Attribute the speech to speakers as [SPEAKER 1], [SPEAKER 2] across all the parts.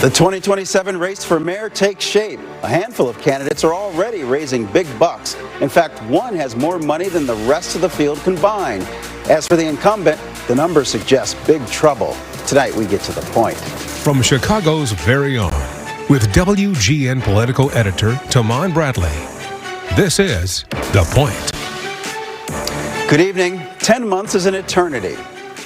[SPEAKER 1] The 2027 race for mayor takes shape. A handful of candidates are already raising big bucks. In fact, one has more money than the rest of the field combined. As for the incumbent, the numbers suggest big trouble. Tonight, we get to the point.
[SPEAKER 2] From Chicago's very own, with WGN political editor Taman Bradley, this is The Point.
[SPEAKER 1] Good evening. 10 months is an eternity.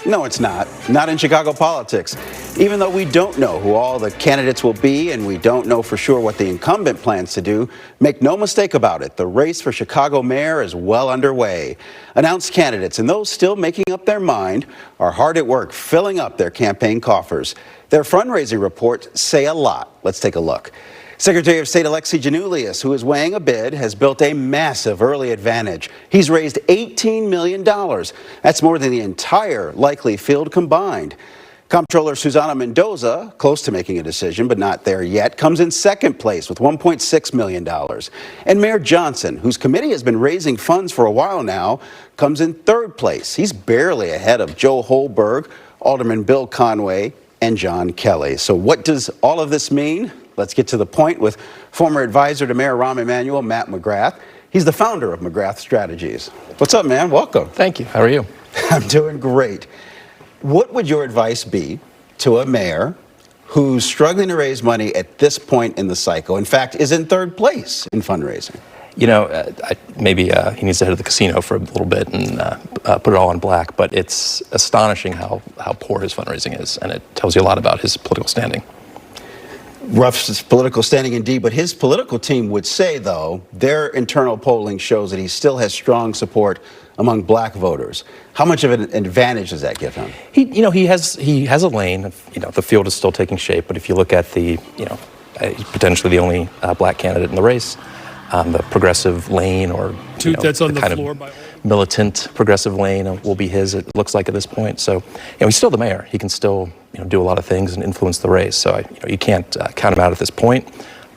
[SPEAKER 1] No, it's not. Not in Chicago politics. Even though we don't know who all the candidates will be and we don't know for sure what the incumbent plans to do, make no mistake about it, the race for Chicago mayor is well underway. Announced candidates and those still making up their mind are hard at work filling up their campaign coffers. Their fundraising reports say a lot. Let's take a look. Secretary of State Alexi Giannoulias, who is weighing a bid, has built a massive early advantage. He's raised $18 million. That's more than the entire likely field combined. Comptroller Susana Mendoza, close to making a decision, but not there yet, comes in second place with $1.6 million. And Mayor Johnson, whose committee has been raising funds for a while now, comes in third place. He's barely ahead of Joe Holberg, Alderman Bill Conway, and John Kelly. So what does all of this mean? Let's get to the point with former advisor to Mayor Rahm Emanuel, Matt McGrath. He's the founder of McGrath Strategies. What's up, man? Welcome.
[SPEAKER 3] Thank you. How are you?
[SPEAKER 1] I'm doing great. What would your advice be to a mayor who's struggling to raise money at this point in the cycle? In fact, is in third place in fundraising.
[SPEAKER 3] You know, maybe he needs to head to the casino for a little bit and put it all on black, but it's astonishing how poor his fundraising is, and it tells you a lot about his political standing.
[SPEAKER 1] Rough political standing indeed, but his political team would say, though, their internal polling shows that he still has strong support among black voters. How much of an advantage does that give him?
[SPEAKER 3] He has a lane. The field is still taking shape, but if you look at he's potentially the only black candidate in the race. The progressive lane, or
[SPEAKER 4] that's on the
[SPEAKER 3] kind
[SPEAKER 4] floor
[SPEAKER 3] of
[SPEAKER 4] by
[SPEAKER 3] militant progressive lane, will be his. It looks like at this point. So he's still the mayor. He can still do a lot of things and influence the race. So you can't count him out at this point.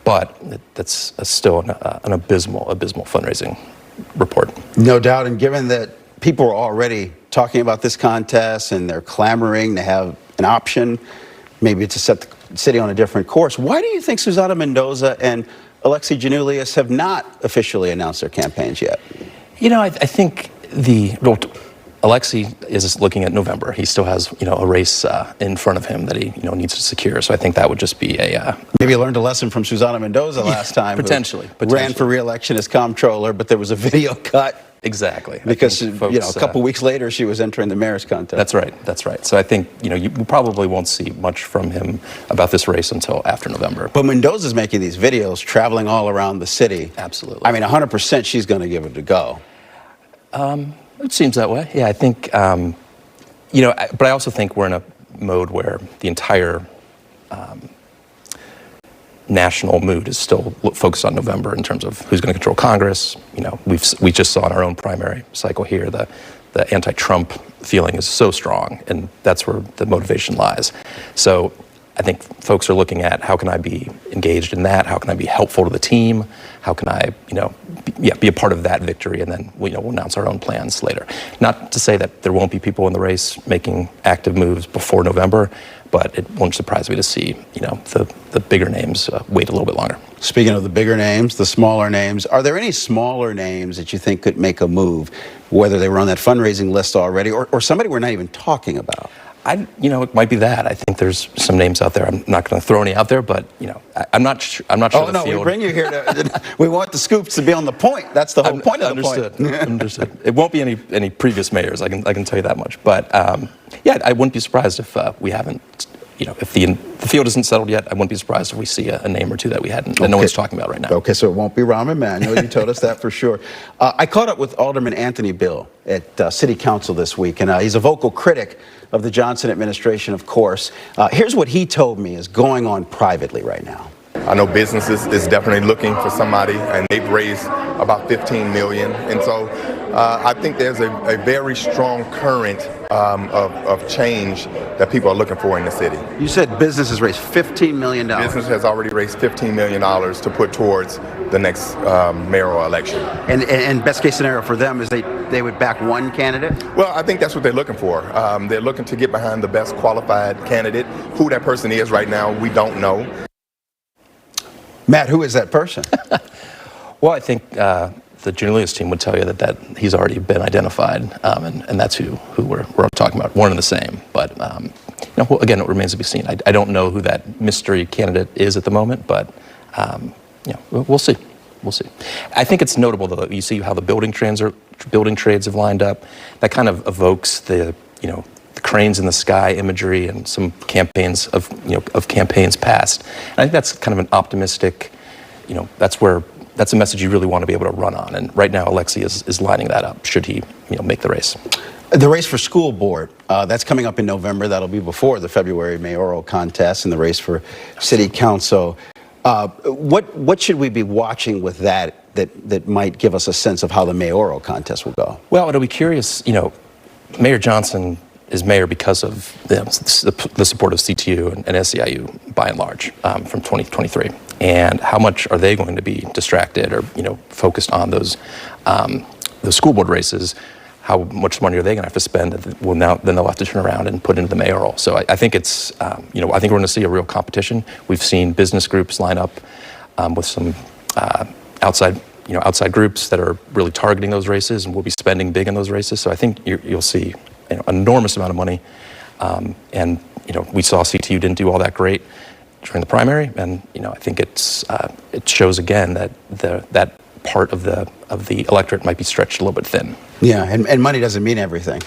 [SPEAKER 3] But that's still an abysmal fundraising report.
[SPEAKER 1] No doubt. And given that people are already talking about this contest and they're clamoring to have an option, maybe to set the city on a different course, why do you think Susana Mendoza and Alexi Giannoulias have not officially announced their campaigns yet?
[SPEAKER 3] I think Alexi is looking at November. He still has a race in front of him that he needs to secure. So I think that would just be a
[SPEAKER 1] maybe you learned a lesson from Susana Mendoza last time.
[SPEAKER 3] Potentially
[SPEAKER 1] ran for re-election as comptroller, but there was a video cut.
[SPEAKER 3] Exactly.
[SPEAKER 1] Because folks, a couple weeks later she was entering the mayor's contest.
[SPEAKER 3] That's right. So I think you probably won't see much from him about this race until after November.
[SPEAKER 1] But Mendoza's making these videos, traveling all around the city.
[SPEAKER 3] Absolutely.
[SPEAKER 1] I mean, 100% she's going to give it a go.
[SPEAKER 3] It seems that way. Yeah, I think but I also think we're in a mode where the entire national mood is still focused on November in terms of who's going to control Congress. We just saw in our own primary cycle here the anti-Trump feeling is so strong, and that's where the motivation lies. So I think folks are looking at how can I be engaged in that? How can I be helpful to the team? How can I, be a part of that victory? And then we'll announce our own plans later. Not to say that there won't be people in the race making active moves before November, but it won't surprise me to see, the bigger names wait a little bit longer.
[SPEAKER 1] Speaking of the bigger names, the smaller names, are there any smaller names that you think could make a move, whether they were on that fundraising list already or somebody we're not even talking about?
[SPEAKER 3] It might be that. I think there's some names out there. I'm not going to throw any out there, but I'm not sure.
[SPEAKER 1] Oh no, we bring you here we want the scoops to be on the point. That's the whole point of the point.
[SPEAKER 3] Understood. It won't be any previous mayors. I can tell you that much. But I wouldn't be surprised if we haven't. If the field isn't settled yet, I wouldn't be surprised if we see a name or two that we hadn't, that no one's talking about right now.
[SPEAKER 1] Okay, so it won't be Rahm Emanuel. You told us that for sure. I caught up with Alderman Anthony Bill at City Council this week, and he's a vocal critic of the Johnson administration, of course. Here's what he told me is going on privately right now.
[SPEAKER 5] I know businesses is definitely looking for somebody, and they've raised about $15 million. And so I think there's a very strong current of change that people are looking for in the city.
[SPEAKER 1] You said businesses raised $15 million.
[SPEAKER 5] Business has already raised $15 million to put towards the next mayoral election.
[SPEAKER 1] And best case scenario for them is they would back one candidate?
[SPEAKER 5] Well, I think that's what they're looking for. They're looking to get behind the best qualified candidate. Who that person is right now, we don't know.
[SPEAKER 1] Matt, who is that person?
[SPEAKER 3] Well, I think the Julius team would tell you that he's already been identified, and that's who we're talking about. One and the same, but again, it remains to be seen. I don't know who that mystery candidate is at the moment, but we'll see. We'll see. I think it's notable, though, that you see how the building trades have lined up. That kind of evokes the cranes in the sky imagery and some campaigns of campaigns past. And I think that's kind of an optimistic. That's a message you really want to be able to run on. And right now, Alexei is lining that up. Should he make the race?
[SPEAKER 1] The race for school board, that's coming up in November. That'll be before the February mayoral contest, and the race for city council. What should we be watching with that might give us a sense of how the mayoral contest will go?
[SPEAKER 3] Well, it'll be curious. Mayor Johnson is mayor because of the support of CTU and SEIU by and large from 2023. And how much are they going to be distracted or focused on those the school board races? How much money are they going to have to spend? Then they'll have to turn around and put into the mayoral. So I think it's I think we're going to see a real competition. We've seen business groups line up with some outside groups that are really targeting those races, and will be spending big in those races. So I think you'll see an enormous amount of money. And we saw CTU didn't do all that great during the primary, and I think it shows again that that part of the electorate might be stretched a little bit thin.
[SPEAKER 1] Yeah, and money doesn't mean everything.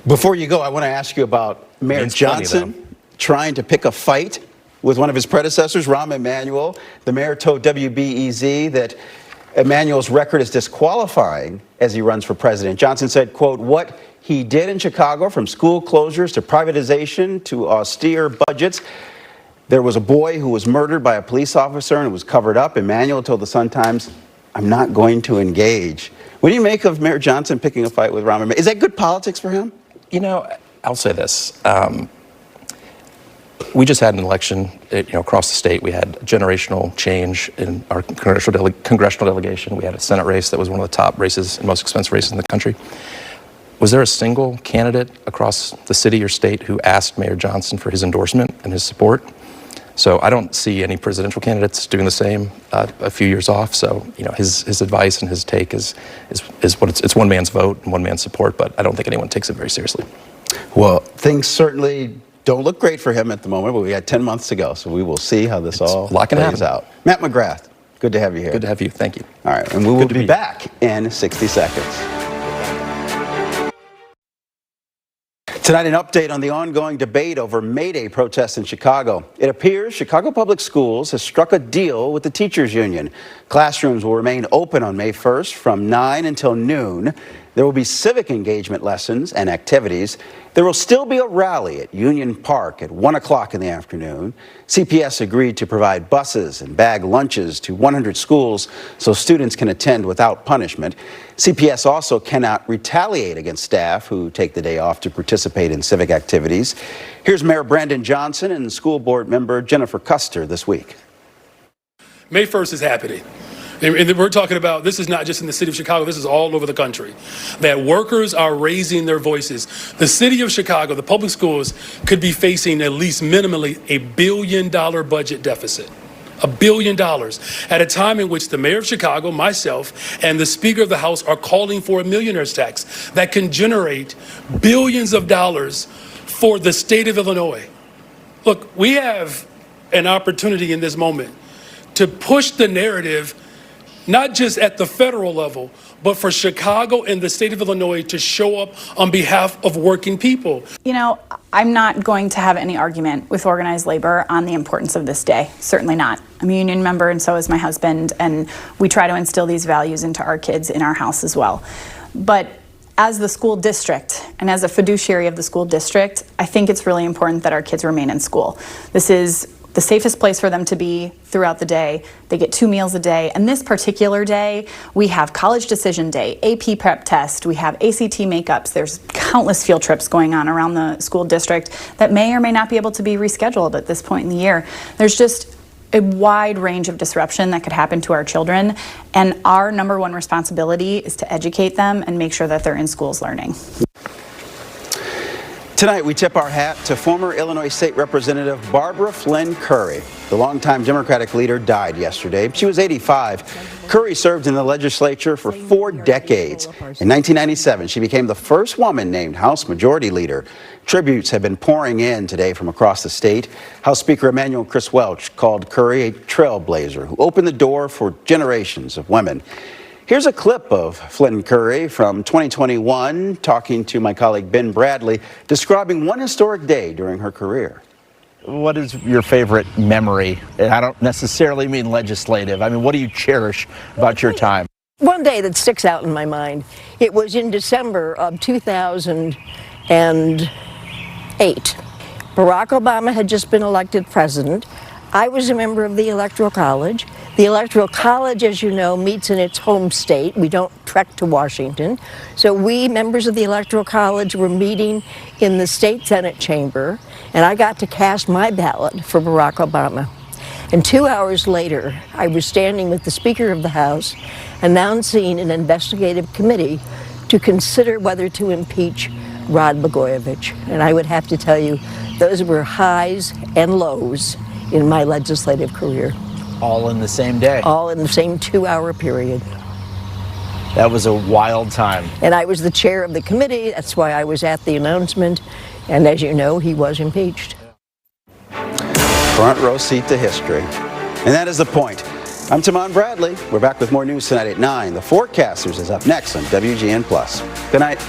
[SPEAKER 1] Before you go, I want to ask you about Mayor Johnson trying to pick a fight with one of his predecessors, Rahm Emanuel. The mayor told WBEZ that Emanuel's record is disqualifying as he runs for president. Johnson said, quote, "What he did in Chicago, from school closures to privatization to austere budgets. There was a boy who was murdered by a police officer and it was covered up. Emanuel told the Sun-Times, 'I'm not going to engage.'" What do you make of Mayor Johnson picking a fight with Rahm Emanuel? Is that good politics for him?
[SPEAKER 3] I'll say this. We just had an election, across the state. We had a generational change in our congressional delegation. We had a Senate race that was one of the top races and most expensive races in the country. Was there a single candidate across the city or state who asked Mayor Johnson for his endorsement and his support? So I don't see any presidential candidates doing the same a few years off. So his advice and his take is what it's one man's vote and one man's support, but I don't think anyone takes it very seriously.
[SPEAKER 1] Well, things certainly don't look great for him at the moment, but we had 10 months to go, so we will see how this all plays out. Matt McGrath, good to have you here.
[SPEAKER 3] Good to have you. Thank you.
[SPEAKER 1] All right, and we will be back in 60 seconds. Tonight, an update on the ongoing debate over Mayday protests in Chicago. It appears Chicago Public Schools has struck a deal with the teachers union. Classrooms will remain open on May 1st from 9 until noon. There will be civic engagement lessons and activities. There will still be a rally at Union Park at 1 o'clock in the afternoon. CPS agreed to provide buses and bag lunches to 100 schools so students can attend without punishment. CPS also cannot retaliate against staff who take the day off to participate in civic activities. Here's Mayor Brandon Johnson and school board member Jennifer Custer this week.
[SPEAKER 4] May 1st is happening. And we're talking about, this is not just in the city of Chicago, this is all over the country, that workers are raising their voices. The city of Chicago, the public schools, could be facing at least minimally $1 billion budget deficit. $1 billion at a time in which the mayor of Chicago, myself, and the Speaker of the House are calling for a millionaire's tax that can generate billions of dollars for the state of Illinois. Look, we have an opportunity in this moment to push the narrative, not just at the federal level, but for Chicago and the state of Illinois to show up on behalf of working people.
[SPEAKER 6] I'm not going to have any argument with organized labor on the importance of this day. Certainly not. I'm a union member, and so is my husband, and we try to instill these values into our kids in our house as well. But as the school district and as a fiduciary of the school district, I think it's really important that our kids remain in school. This is the safest place for them to be throughout the day. They get 2 meals a day. And this particular day, we have college decision day, AP prep test, we have ACT makeups. There's countless field trips going on around the school district that may or may not be able to be rescheduled at this point in the year. There's just a wide range of disruption that could happen to our children. And our number one responsibility is to educate them and make sure that they're in schools learning.
[SPEAKER 1] Tonight, we tip our hat to former Illinois State Representative Barbara Flynn Currie. The longtime Democratic leader died yesterday. She was 85. Currie served in the legislature for 4 decades. In 1997, she became the first woman named House Majority Leader. Tributes have been pouring in today from across the state. House Speaker Emanuel Chris Welch called Currie a trailblazer who opened the door for generations of women. Here's a clip of Flynn Currie from 2021 talking to my colleague Ben Bradley, describing one historic day during her career.
[SPEAKER 7] What is your favorite memory? And I don't necessarily mean legislative. I mean, what do you cherish about your time?
[SPEAKER 8] One day that sticks out in my mind, it was in December of 2008. Barack Obama had just been elected president. I was a member of the Electoral College. The Electoral College, as you know, meets in its home state. We don't trek to Washington. So we, members of the Electoral College, were meeting in the state Senate chamber, and I got to cast my ballot for Barack Obama. And 2 hours later, I was standing with the Speaker of the House announcing an investigative committee to consider whether to impeach Rod Blagojevich. And I would have to tell you, those were highs and lows in my legislative career.
[SPEAKER 7] All in the same day.
[SPEAKER 8] All in the same 2-hour period.
[SPEAKER 7] That was a wild time.
[SPEAKER 8] And I was the chair of the committee. That's why I was at the announcement. And as you know, he was impeached.
[SPEAKER 1] Front row seat to history. And that is The Point. I'm Tamon Bradley. We're back with more news tonight at 9. The Forecasters is up next on WGN+. Good night.